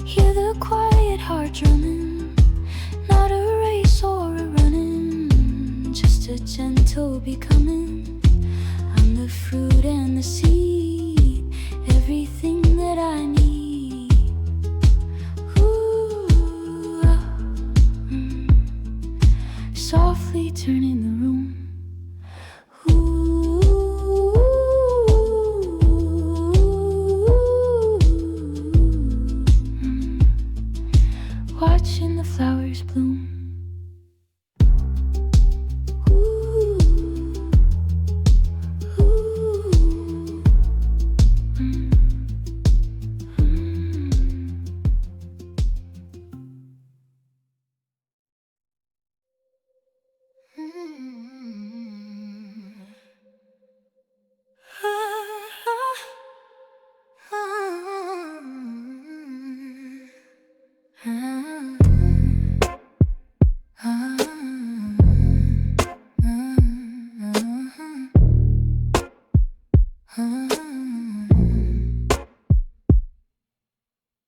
hear the quiet heart drumming. Not a race or a running, just a gentle becoming. I'm the fruit and the seed, everything that I need. Ooh, softly turning the room. Watching the flowers bloom.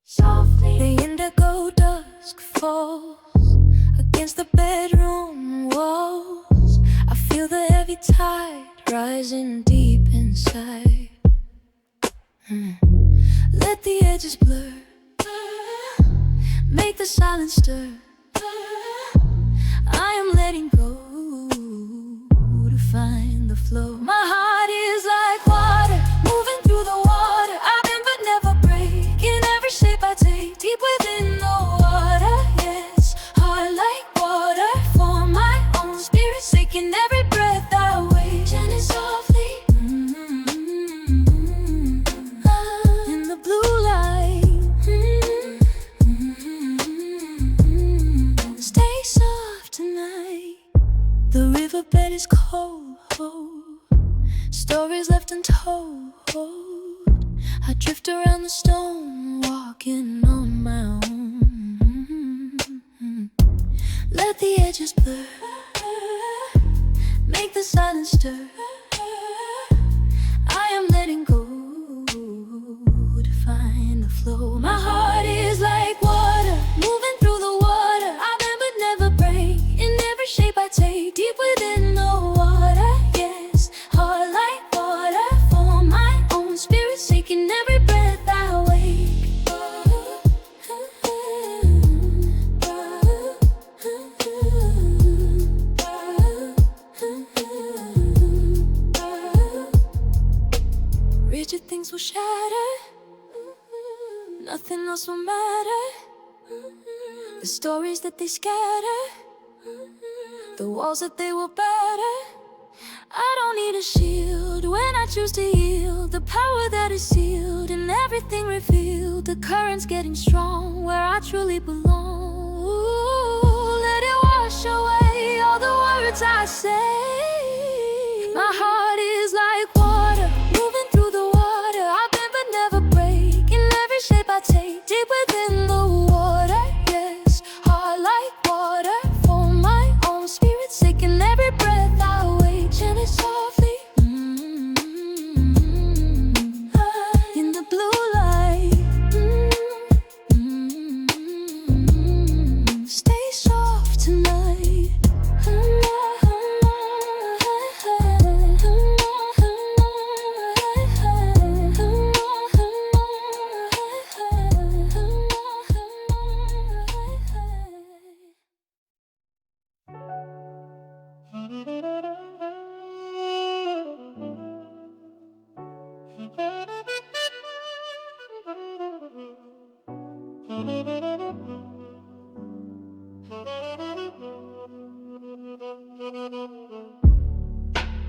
Softly, the indigo dusk falls against the bedroom walls. I feel the heavy tide rising deep inside. Let the edges blur, make the silence stir. I am letting go to find the flow. My heart is like water, moving through the water. I bend but never break, in every shape I take, deep within the water. Yes, heart like water, for my own spirit's sake, in every breath I wake. And it's softly in the blue light. Stay soft tonight. The riverbed is cold, stories left untold. I drift around the stone, walking on my own. Let the edges blur, make the silence stir. I am letting go to find the flow. My heart is like water, moving through the water. I bend but never break, in every shape I take, deep within the water. Yes, heart like water, for my own spirit's sake, in every breath I wake. Rigid things will shatter, nothing else will matter. The stories that they scatter, the walls that they will batter. I don't need a shield when I choose to yield. The power that is sealed and everything revealed. The current's getting strong where I truly belong. Ooh, let it wash away all the words I say. My heart is like water, moving through the water. I bend but never break, in every shape I take, deep within the water. Yes, heart like water, for my own spirit's sake, in every breath I wake. And it's all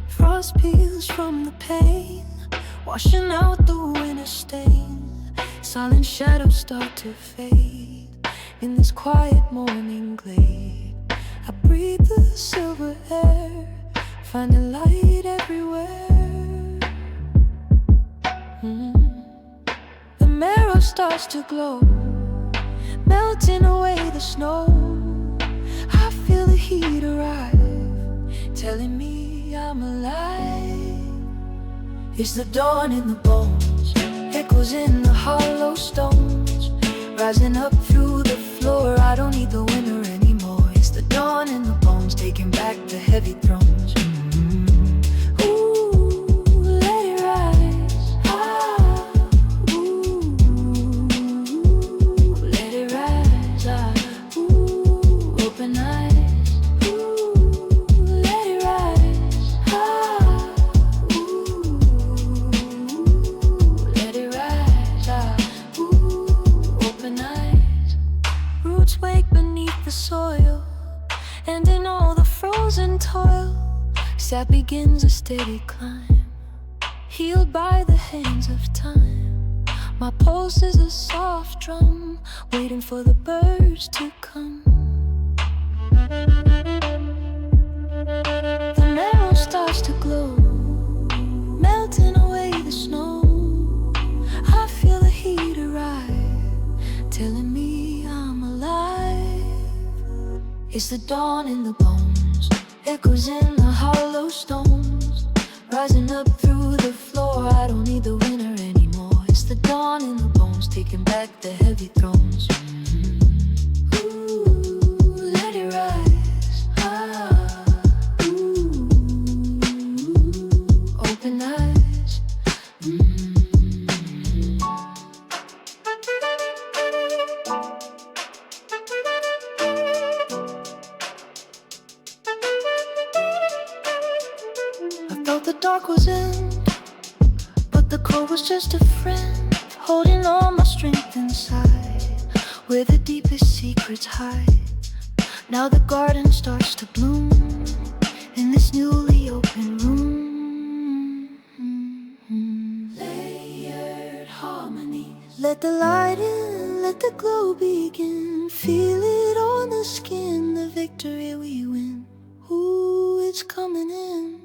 Frost peels from the pain, washing out the winter stain. Silent shadows start to fade in this quiet morning glade. I breathe the silver air, finding light everywhere. The marrow starts to glow, melting away the snow. I feel the heat arrive, telling me I'm alive. It's the dawn in the bones, echoes in the hollow stones, rising up through the floor. I don't need the winter anymore. It's the dawn in the bones, taking back the heavy thrones. Ooh, let it rise. Ah, ooh, let it rise. Ah, ooh, open eyes. Ooh, let it rise. Ah, ooh, let it rise. Ah, ooh, open eyes. Roots wake beneath the soil, and in all the frozen toil, sap begins a steady climb, healed by the hands of time. My pulse is a soft drum, waiting for the birds to come. The marrow starts to glow, melting away the snow. I feel the heat arrive, telling me I'm alive. It's the dawn in the bones, echoes in the hollow stones, rising up through the floor. I don't need the winter anymore. It's the dawn in the bones, taking back the heavy thrones. Ooh, let it rise. Ah, ooh, open eyes. I thought the dark was in, but the cold was just a friend, holding all my strength inside, where the deepest secrets hide. Now the garden starts to bloom in this newly open room. Layered harmonies, let the light in, let the glow begin. Feel it on the skin, the victory we win. Ooh, it's coming in.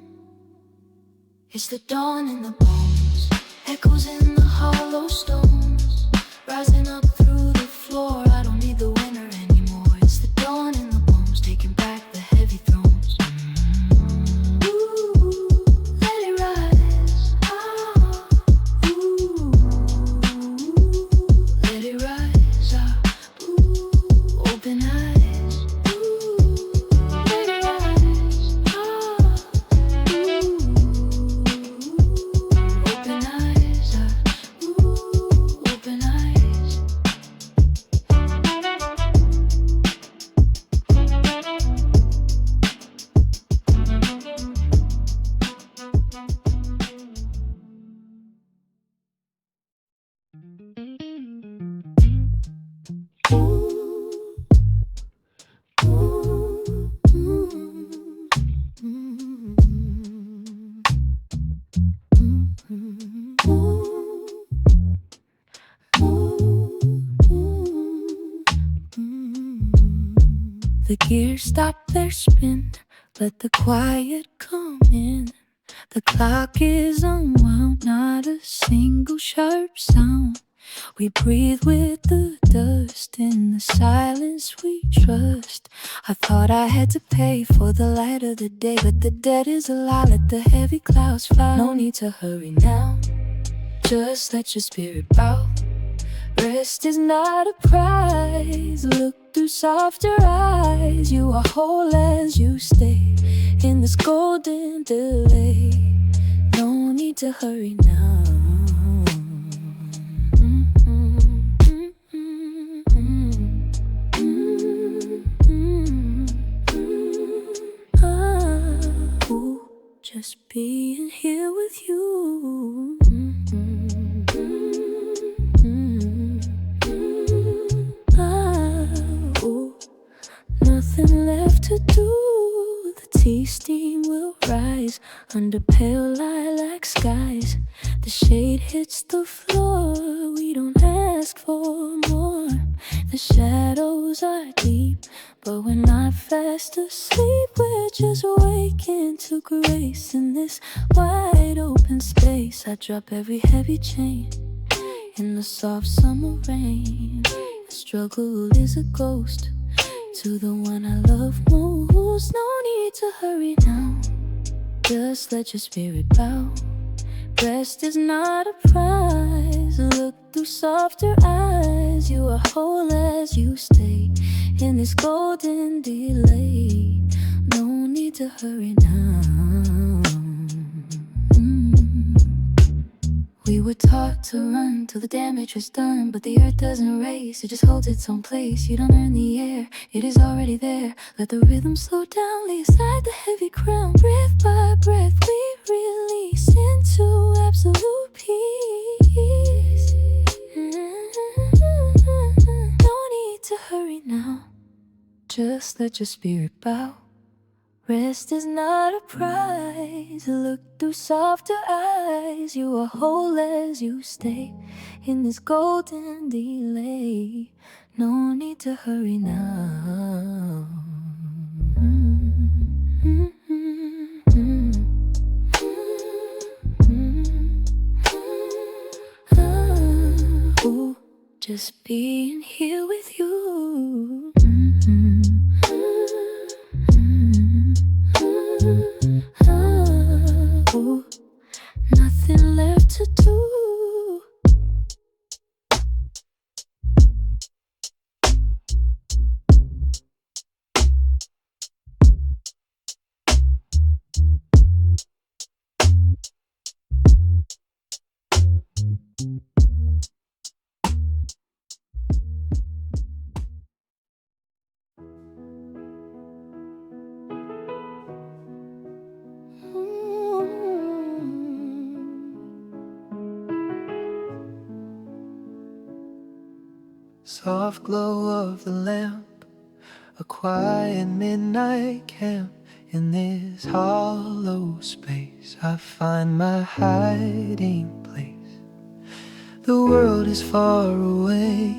It's the dawn in the bones, echoes in the hollow stones, rising up through the floor. I don't need the winter anymore. It's the dawn in the bones, taking back the heavy thrones. Ooh, let it rise. Ah, ooh, let it rise. Ah, ooh, open eyes. Ooh, let it rise. Ah, ooh, open eyes. Ah, ooh, open eyes. The gears stop their spin, let the quiet come in. The clock is unwound, not a single sharp sound. We breathe with the dust, in the silence we trust. I thought I had to pay for the light of the day, but the dead is a lie, let the heavy clouds fly. No need to hurry now, just let your spirit bow. Rest is not a prize, look through softer eyes. You are whole as you stay in this golden delay. No need to hurry now. Ooh, just being here with you. to do. The tea steam will rise under pale lilac skies. The shade hits the floor, we don't ask for more. The shadows are deep, but we're not fast asleep. We're just waking to grace in this wide open space. I drop every heavy chain in the soft summer rain. The struggle is a ghost to the one I love most. No need to hurry now, just let your spirit bow. Rest is not a prize. Look through softer eyes. You are whole as you stay in this golden delay. No need to hurry now. We were taught to run till the damage was done, but the earth doesn't race, it just holds its own place. You don't earn the air, it is already there. Let the rhythm slow down, lay aside the heavy crown. Breath by breath we release into absolute peace. No need to hurry now, just let your spirit bow. Rest is not a prize. Look through softer eyes. You are whole as you stay in this golden delay. No need to hurry now. Ooh, just being here with you. Nothing left to do. Soft glow of the lamp, a quiet midnight camp. In this hollow space I find my hiding place. The world is far away,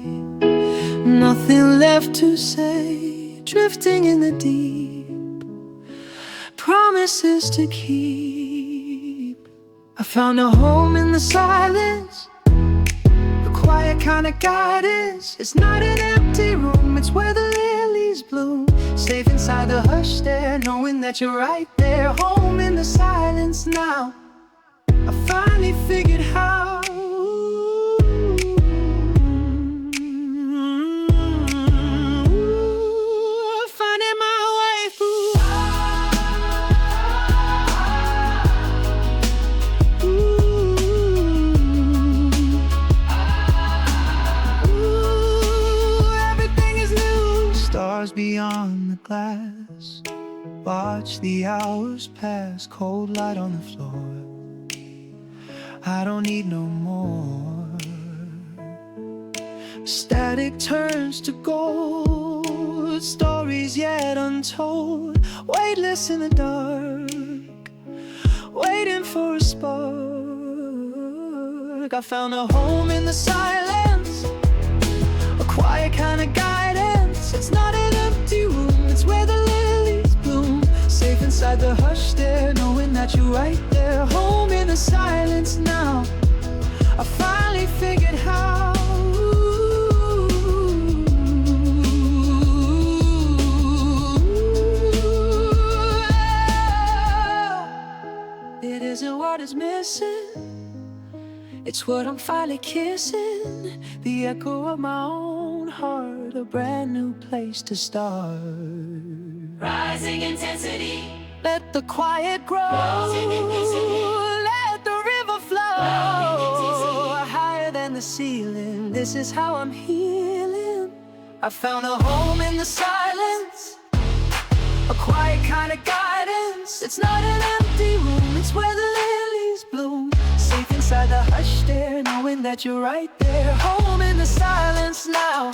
nothing left to say. Drifting in the deep, promises to keep. I found a home in the silence, quiet kind of guidance. It's not an empty room, it's where the lilies bloom. Safe inside the hush there, knowing that you're right there. Home in the silence now, I finally figured how. Finding my way through. Beyond the glass, watch the hours pass. Cold light on the floor, I don't need no more. Static turns to gold, stories yet untold. Weightless in the dark, waiting for a spark. I found a home in the silence, a quiet kind of guidance. It's not an empty room, it's where the lilies bloom. Safe inside the hush there, knowing that you're right there. Home in the silence now, I finally figured how. It isn't what is missing, it's what I'm finally kissing. The echo of my own heart, a brand new place to start. Rising intensity, let the quiet grow, let the river flow. Higher than the ceiling, this is how I'm healing. I found a home in the silence, a quiet kind of guidance. It's not an empty room, it's where the lilies bloom. Safe inside the hush there, knowing that you're right there. Home in the silence now,